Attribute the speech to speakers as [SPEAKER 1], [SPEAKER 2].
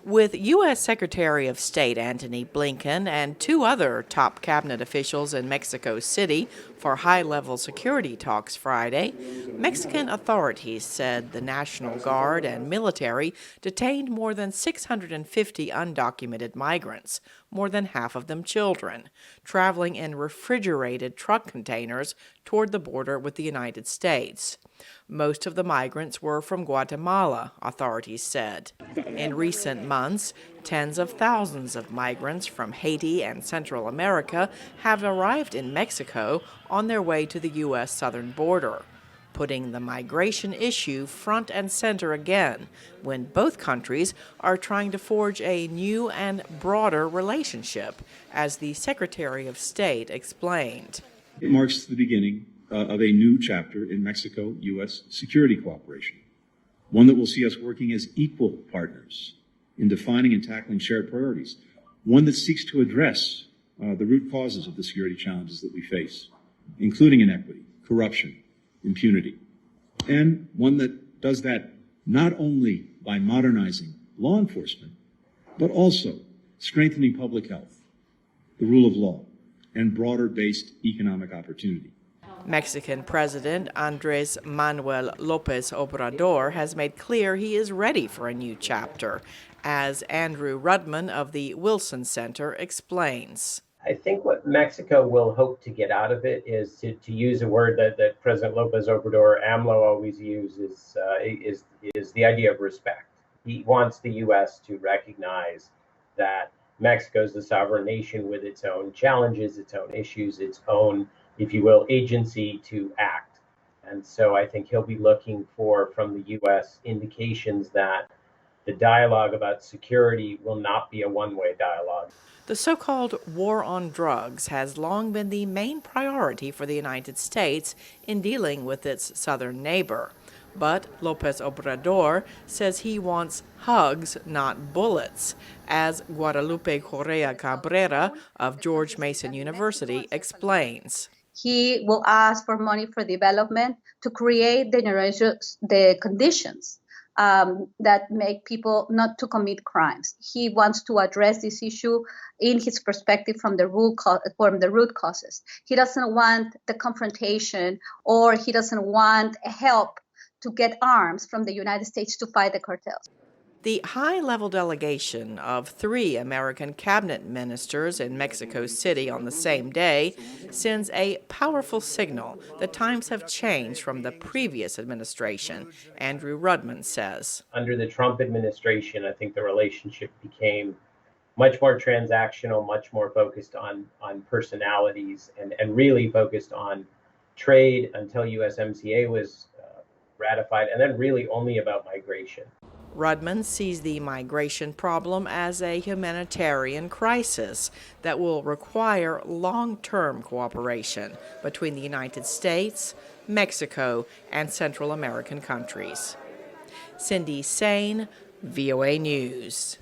[SPEAKER 1] With U.S. Secretary of State Antony Blinken and two other top cabinet officials in Mexico City for high-level security talks Friday, Mexican authorities said the National Guard and military detained more than 650 undocumented migrants, more than half of them children, traveling in refrigerated truck containers toward the border with the United States. Most of the migrants were from Guatemala, authorities said. In recent months, tens of thousands of migrants from Haiti and Central America have arrived in Mexico on their way to the U.S. southern border, putting the migration issue front and center again when both countries are trying to forge a new and broader relationship, as the Secretary of State explained.
[SPEAKER 2] It marks the beginning of a new chapter in Mexico-U.S. security cooperation, one that will see us working as equal partners in defining and tackling shared priorities, one that seeks to address the root causes of the security challenges that we face, including inequity, corruption, impunity, and one that does that not only by modernizing law enforcement, but also strengthening public health, the rule of law, and broader-based economic opportunity.
[SPEAKER 1] Mexican President Andres Manuel Lopez Obrador has made clear he is ready for a new chapter, as Andrew Rudman of the Wilson Center explains.
[SPEAKER 3] I think what Mexico will hope to get out of it is to use a word that President Lopez Obrador, AMLO, always uses, is the idea of respect. He wants the U.S. to recognize that Mexico is a sovereign nation with its own challenges, its own issues, its own, if you will, agency to act. And so I think he'll be looking for, from the U.S., indications that the dialogue about security will not be a one-way dialogue.
[SPEAKER 1] The so-called war on drugs has long been the main priority for the United States in dealing with its southern neighbor. But Lopez Obrador says he wants hugs, not bullets, as Guadalupe Correa Cabrera of George Mason University explains.
[SPEAKER 4] He will ask for money for development to create the conditions that make people not to commit crimes. He wants to address this issue in his perspective from the root causes. He doesn't want the confrontation, or he doesn't want help to get arms from the United States to fight the cartels.
[SPEAKER 1] The high-level delegation of 3 American cabinet ministers in Mexico City on the same day sends a powerful signal that times have changed from the previous administration, Andrew Rudman says.
[SPEAKER 3] Under the Trump administration, I think the relationship became much more transactional, much more focused on personalities, and really focused on trade until USMCA was ratified, and then really only about migration.
[SPEAKER 1] Rudman sees the migration problem as a humanitarian crisis that will require long-term cooperation between the United States, Mexico, and Central American countries. Cindy Saine, VOA News.